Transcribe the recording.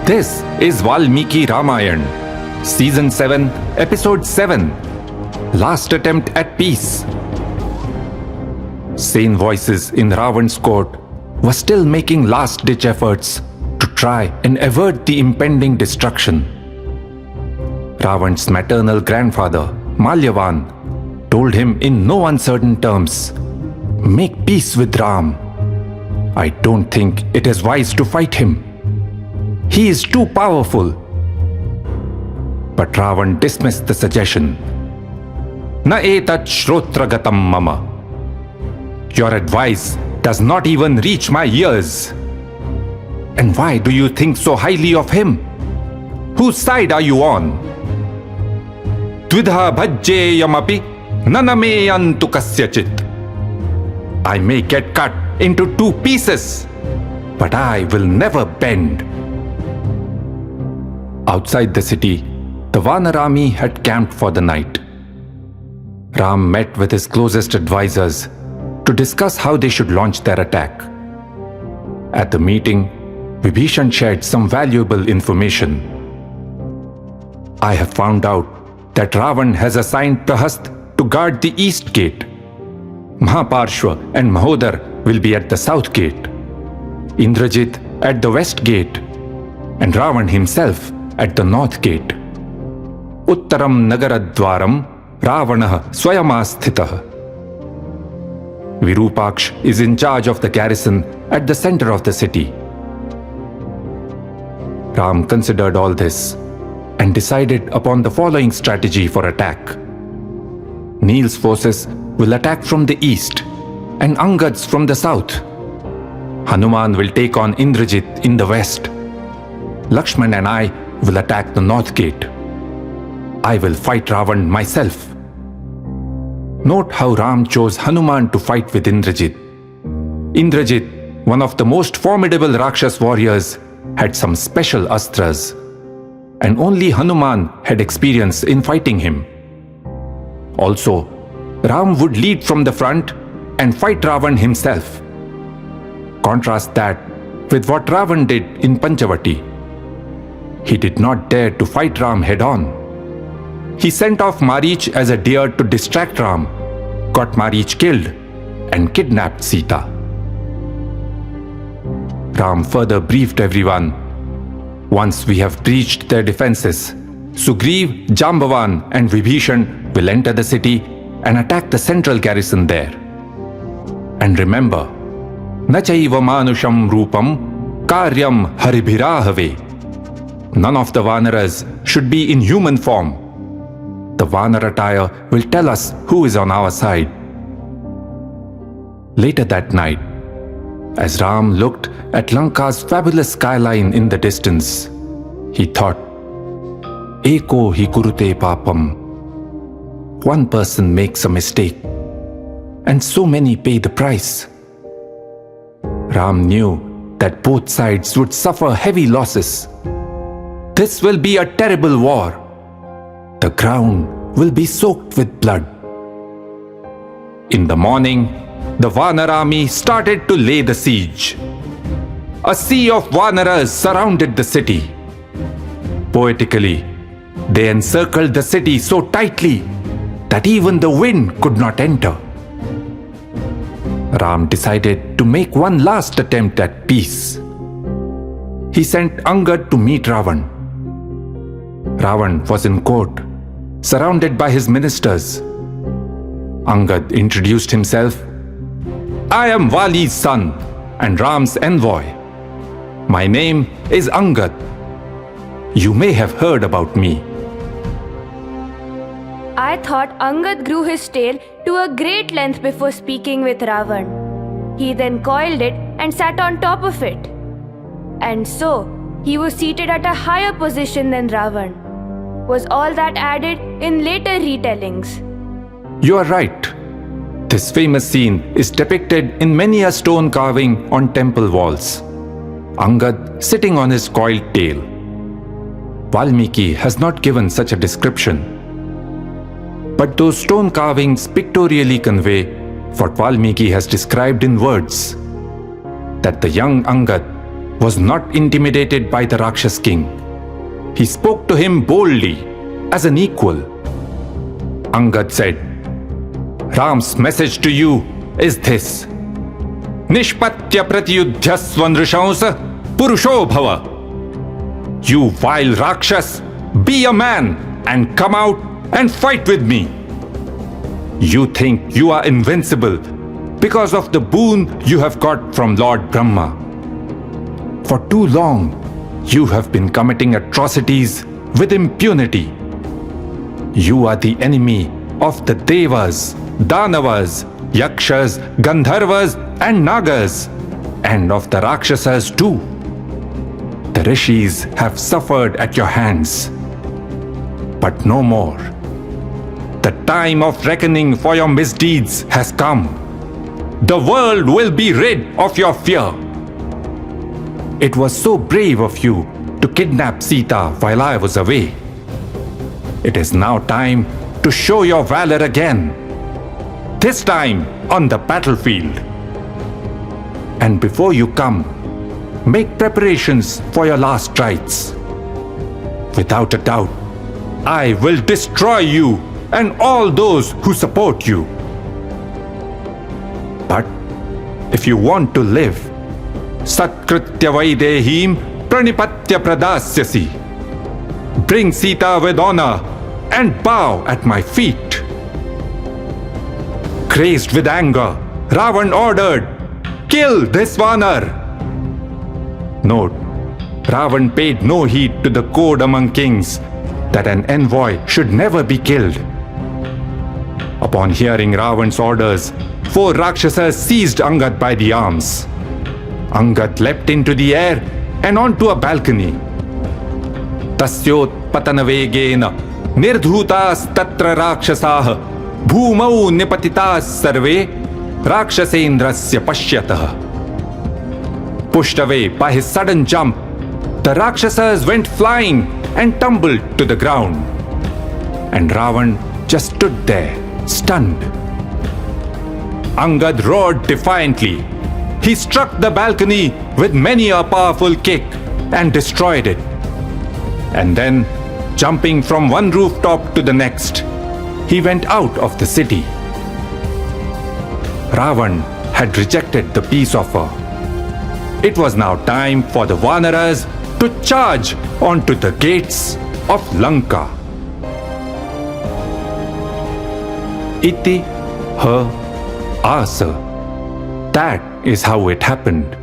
This is Valmiki Ramayan, Season 7, Episode 7, Last Attempt at Peace. Sane voices in Ravan's court were still making last-ditch efforts to try and avert the impending destruction. Ravan's maternal grandfather, Malyavan, told him in no uncertain terms, "Make peace with Ram. I don't think it is wise to fight him. He is too powerful." But Ravan dismissed the suggestion. "Na etat shrotragatam mama. Your advice does not even reach my ears. And why do you think so highly of him? Whose side are you on? Dvidha bhajyeyamapi nanameyantu kasyachit. I may get cut into 2 pieces, but I will never bend." Outside the city, the Vanar army had camped for the night. Ram met with his closest advisors to discuss how they should launch their attack. At the meeting, Vibhishan shared some valuable information. "I have found out that Ravan has assigned Prahast to guard the east gate. Mahaparshva and Mahodar will be at the south gate, Indrajit at the west gate, and Ravan himself at the north gate. Uttaram nagaradwaram Ravanah swayamastitah. Virupaksh is in charge of the garrison at the center of the city." Ram considered all this and decided upon the following strategy for attack. Neel's forces will attack from the east and Angad's from the south. Hanuman will take on Indrajit in the west. Lakshman and I will attack the north gate. I will fight Ravan myself. Note how Ram chose Hanuman to fight with Indrajit. Indrajit, one of the most formidable Rakshas warriors, had some special astras, and only Hanuman had experience in fighting him. Also, Ram would lead from the front and fight Ravan himself. Contrast that with what Ravan did in Panchavati. He did not dare to fight Ram head-on. He sent off Marich as a deer to distract Ram, got Marich killed, and kidnapped Sita. Ram further briefed everyone. "Once we have breached their defenses, Sugriv, Jambavan, and Vibhishan will enter the city and attack the central garrison there. And remember, na chaiva manusham rupam karyam haribhirahave. None of the Vanaras should be in human form. The Vanar attire will tell us who is on our side." Later that night, as Ram looked at Lanka's fabulous skyline in the distance, he thought, "Eko hi kurute papam." One person makes a mistake, and so many pay the price. Ram knew that both sides would suffer heavy losses. This will be a terrible war. The ground will be soaked with blood. In the morning, the Vanar army started to lay the siege. A sea of Vanaras surrounded the city. Poetically, they encircled the city so tightly that even the wind could not enter. Ram decided to make one last attempt at peace. He sent Angad to meet Ravan. Ravan was in court, surrounded by his ministers. Angad introduced himself. "I am Vali's son and Ram's envoy. My name is Angad. You may have heard about me." I thought Angad grew his tail to a great length before speaking with Ravan. He then coiled it and sat on top of it. And so, he was seated at a higher position than Ravan. Was all that added in later retellings. You are right. This famous scene is depicted in many a stone carving on temple walls. Angad sitting on his coiled tail. Valmiki has not given such a description. But those stone carvings pictorially convey what Valmiki has described in words. That the young Angad was not intimidated by the Rakshas king. He spoke to him boldly, as an equal. Angad said, Ram's message to you is this: Nishpatya pratyudhyasva nrishansa purusho bhava. You vile Rakshas, be a man and come out and fight with me. You think you are invincible because of the boon you have got from Lord Brahma. For too long, you have been committing atrocities with impunity. You are the enemy of the Devas, Danavas, Yakshas, Gandharvas and Nagas, and of the Rakshasas too. The Rishis have suffered at your hands, but no more. The time of reckoning for your misdeeds has come. The world will be rid of your fear. It was so brave of you to kidnap Sita while I was away. It is now time to show your valor again, this time on the battlefield. And before you come, make preparations for your last rites. Without a doubt, I will destroy you and all those who support you. But if you want to live, Satkritya Vaidehim Pranipatya Pradasyasi. Bring Sita with honor and bow at my feet. Crazed with anger, Ravan ordered, kill this Vanar. Note, Ravan paid no heed to the code among kings that an envoy should never be killed. Upon hearing Ravan's orders, 4 Rakshasas seized Angad by the arms. Angad leapt into the air and onto a balcony. Tasyot patanavegena nirdhutas tatra rakshasah bhumau nipatitas sarve rakshasendrasya pashyatah. Pushed away by his sudden jump, the Rakshasas went flying and tumbled to the ground. And Ravan just stood there, stunned. Angad roared defiantly. He struck the balcony with many a powerful kick and destroyed it. And then, jumping from one rooftop to the next, he went out of the city. Ravan had rejected the peace offer. It was now time for the Vanaras to charge onto the gates of Lanka. Iti ha asa. That is how it happened.